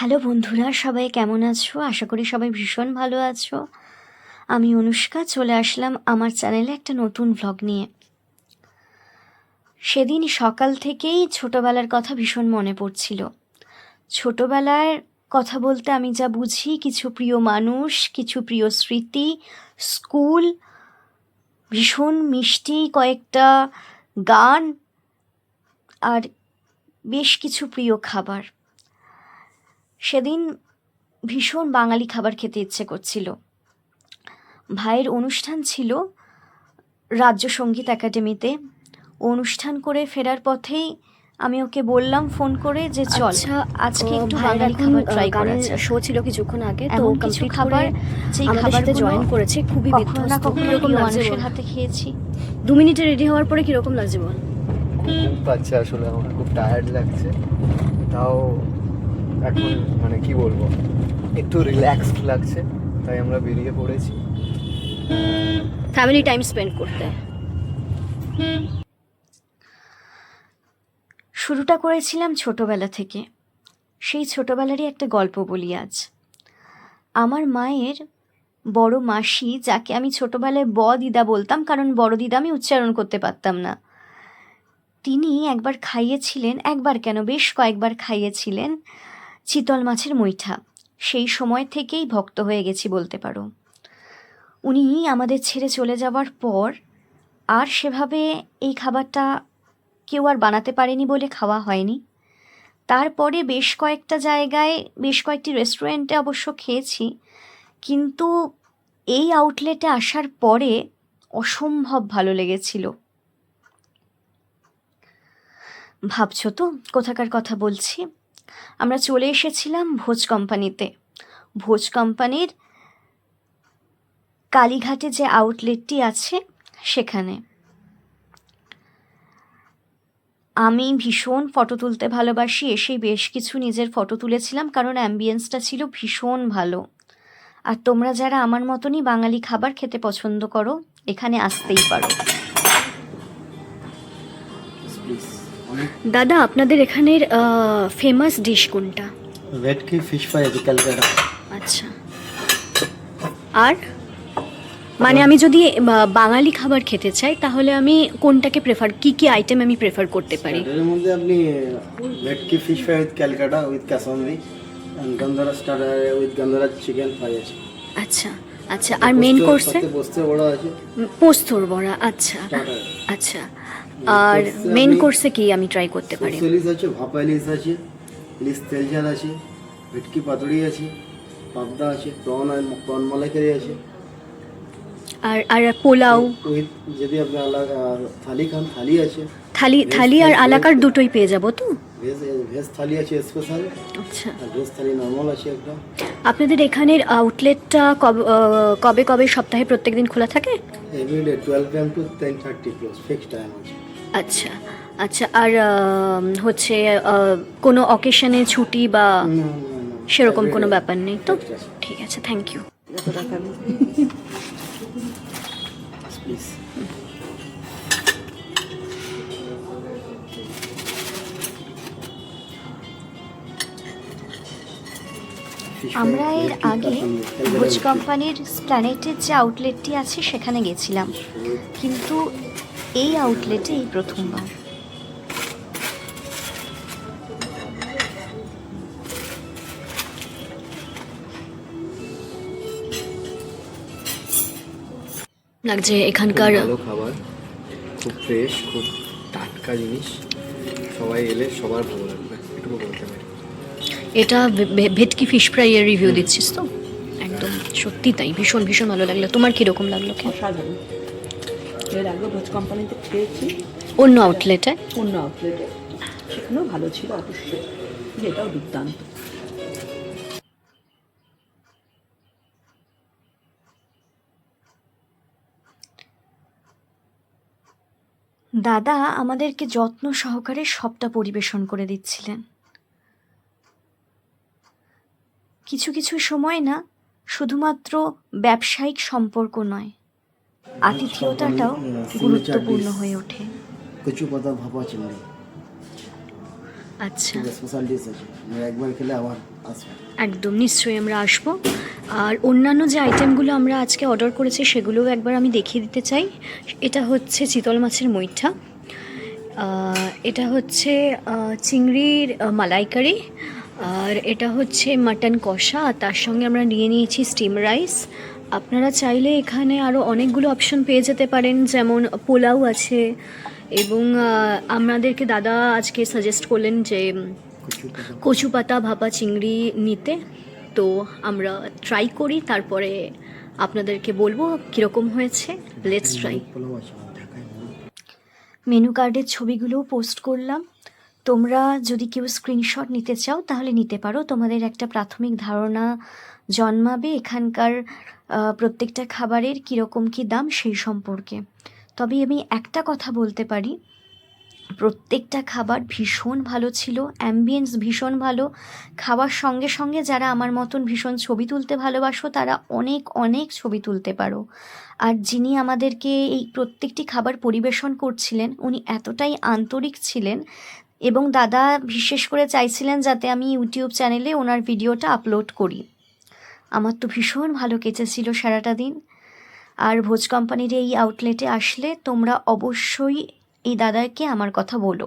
Hello বন্ধুরা, সবাই কেমন আছো? আশা করি সবাই ভীষণ ভালো আছো। আমি অনুষ্কা চলে আসলাম আমার চ্যানেলে একটা নতুন ভ্লগ নিয়ে। সেদিন সকাল থেকেই ছোটবেলার কথা ভীষণ মনে পড়ছিল। ছোটবেলার কথা বলতে আমি যা বুঝি, কিছু প্রিয় মানুষ, কিছু প্রিয় স্মৃতি, স্কুল, ভীষণ মিষ্টি কয়েকটা গান আর বেশ কিছু প্রিয় খাবার। সেদিন ভীষণ বাঙালি খাবার খেতে ইচ্ছে করছিল। ভাইয়ের অনুষ্ঠান ছিল রাজ্য সঙ্গীত একাডেমিতে। অনুষ্ঠান করে ফেরার পথেই আমি ওকে বললাম ফোন করে যে চল আজকে একটু বাঙালি খাবার ট্রাই করা যাক। শো ছিল কিছুক্ষণ আগে, তো এমন কিছু কমপ্লিট খাবার যেই আমাদের খাবার সাথে জয়েন করেছে খুবই কখনো না কখনো কিরকম লাগছে মানুষের বল? হাতে খেয়েছি। 2 মিনিটে রেডি হওয়ার পরে কিরকম লাগছে বল? ঘুম পাচ্ছে আসলে, আমার খুব টায়ার্ড লাগছে। তাও এখন মানে কি বলবো, একটু রিল্যাক্সড লাগছে, তাই আমরা বেরিয়ে পড়েছি ফ্যামিলি টাইম স্পেন্ড করতে। শুরুটা করেছিলাম ছোটবেলা থেকে। সেই ছোটবেলারই একটা গল্প বলি আজ। আমার মায়ের বড় মাসি, যাকে আমি ছোটবেলায় দিদা বলতাম, কারণ বড় দিদা আমি উচ্চারণ করতে পারতাম না, তিনি একবার খাইয়েছিলেন, একবার কেন বেশ কয়েকবার খাইয়েছিলেন চিতল মাছের মুইঠা। সেই সময় থেকেই ভক্ত হয়ে গেছি বলতে পারো। উনি আমাদের ছেড়ে চলে যাওয়ার পর আর সেভাবে এই খাবারটা কেউ আর বানাতে পারেনি বলে খাওয়া হয়নি। তারপরে বেশ কয়েকটা জায়গায়, বেশ কয়েকটি রেস্টুরেন্টে অবশ্য খেয়েছি, কিন্তু এই আউটলেটে আসার পরে অসম্ভব ভালো লেগেছিল। ভাবছো তো কোথাকার কথা বলছি? আমরা চলে এসেছিলাম ভোজ কোম্পানিতে। ভোজ কোম্পানির কালীঘাটে যে আউটলেটটি আছে সেখানে। আমি ভীষণ ফটো তুলতে ভালোবাসি, এসেই বেশ কিছু নিজের ফটো তুলেছিলাম, কারণ অ্যাম্বিয়েন্সটা ছিল ভীষণ ভালো। আর তোমরা যারা আমার মতনই বাঙালি খাবার খেতে পছন্দ করো, এখানে আসতেই পারো। দাদা, আপনাদের এখানের ফেমাস ডিশ কোনটা? ভেটকি ফিশ ফ্রাই আছে ক্যালকাটা। আচ্ছা, আর মানে আমি যদি বাঙালি খাবার খেতে চাই তাহলে আমি কোনটাকে কি আইটেম আমি প্রেফার করতে পারি? এর মধ্যে আপনি bhetki fish fry with Calcutta with kasundi and gondhoraj starter with gondhoraj chicken fry আছে। আচ্ছা আচ্ছা, আর মেন কোর্সে পোস্তের বড়া আছে, পোস্তর বড়া। আচ্ছা স্টার্টার আচ্ছা, আর মেন কোর্সে কি আমি ট্রাই করতে পারি? ইলিশ আছে, ভাপা ইলিশ আছে, ইলিশ তেল ঝাল আছে, ভেটকি পাতুরি আছে, পাবদা আছে, প্রন মালাইকারি আছে। আর আর পোলাও উইথ যদি আপনি থালি খান, থালি আছে। থালি আর আলাকার দুটোই পেয়ে যাবো তো? ভেজ থালি আছে স্পেশাল, আচ্ছা। আর ভেজ থালি নর্মাল আছে একটা। আপনাদের এখানের আউটলেটটা কবে কবে সপ্তাহে প্রত্যেকদিন খোলা থাকে? Everyday 12 PM to 10:30 close, fixed time আছে। আচ্ছা আচ্ছা, আর হচ্ছে কোনো অকেশনে ছুটি বা সেরকম কোনো ব্যাপার নেই তো? ঠিক আছে, থ্যাংক ইউ। প্লিজ। আমরা এর আগে ভোজ কোম্পানির স্প্ল্যানেটের যে আউটলেটটি আছে সেখানে গেছিলাম, কিন্তু এই আউটলেটে এই প্রথমবার। লাগছে এখানকার ভালো খাবার, খুব ফ্রেশ, খুব টাটকা জিনিস। সবাই এলে সবার ভালো লাগবে, এটুকু বলতে পারি। এটা ভেটকি ফিশ ফ্রাই এর রিভিউ দিচ্ছিস তো? একদম সত্যি তাই, ভীষণ ভীষণ ভালো লাগলো। তোমার কীরকম লাগলো? অসাধারণ। এর আগে ভোজ কোম্পানিতে খেয়েছি অন্য আউটলেটে। অন্য আউটলেটে, সেখানেও ভালো ছিল অবশ্যই, কিন্তু এটাও দুর্দান্ত। দাদা আমাদেরকে যত্ন সহকারে সবটা পরিবেশন করে দিচ্ছিলেন। কিছু কিছু সময় না শুধুমাত্র ব্যবসায়িক সম্পর্ক নয়, আতিথেয়তাটাও গুরুত্বপূর্ণ হয়ে ওঠে। কচু পাতা ভাপা চিংড়ি। আচ্ছা, স্পেশাল ডিশ আছে, আপনারা একবার খেলে আবার আসবেন। একদম নিশ্চয়ই আমরা আসবো। আর অন্যান্য যে আইটেমগুলো আমরা আজকে অর্ডার করেছি সেগুলোও একবার আমি দেখিয়ে দিতে চাই। এটা হচ্ছে চিতল মাছের মুইঠা, এটা হচ্ছে চিংড়ির মালাইকারি, আর এটা হচ্ছে মাটন কষা, আর তার সঙ্গে আমরা নিয়ে নিয়েছি স্টিম রাইস। আপনারা চাইলে এখানে আরও অনেকগুলো অপশন পেয়ে যেতে পারেন, যেমন পোলাও আছে, এবং আমাদেরকে দাদা আজকে সাজেস্ট করলেন যে কচু পাতা ভাপা চিংড়ি নিতে। তো আমরা ট্রাই করি, তারপরে আপনাদেরকে বলবো কীরকম হয়েছে। Let's try. পোলাও আছে ঢাকায়। মেনু কার্ডের ছবিগুলোও পোস্ট করলাম, তোমরা যদি কেউ স্ক্রিনশট নিতে চাও তাহলে নিতে পারো, তোমাদের একটা প্রাথমিক ধারণা জন্মাবে এখানকার প্রত্যেকটা খাবারের কীরকম কী দাম সেই সম্পর্কে। তবে আমি একটা কথা বলতে পারি, প্রত্যেকটা খাবার ভীষণ ভালো ছিল, অ্যাম্বিয়েন্স ভীষণ ভালো। খাওয়ার সঙ্গে সঙ্গে যারা আমার মতন ভীষণ ছবি তুলতে ভালোবাসো তারা অনেক অনেক ছবি তুলতে পারো। আর যিনি আমাদেরকে এই প্রত্যেকটি খাবার পরিবেশন করছিলেন উনি এতটাই আন্তরিক ছিলেন, এবং দাদা বিশেষ করে চাইছিলেন যাতে আমি ইউটিউব চ্যানেলে ওনার ভিডিওটা আপলোড করি। আমার তো ভীষণ ভালো কেটেছিল সারাটা দিন। আর ভোজ কোম্পানির এই আউটলেটে আসলে তোমরা অবশ্যই এই দাদাকে আমার কথা বলো।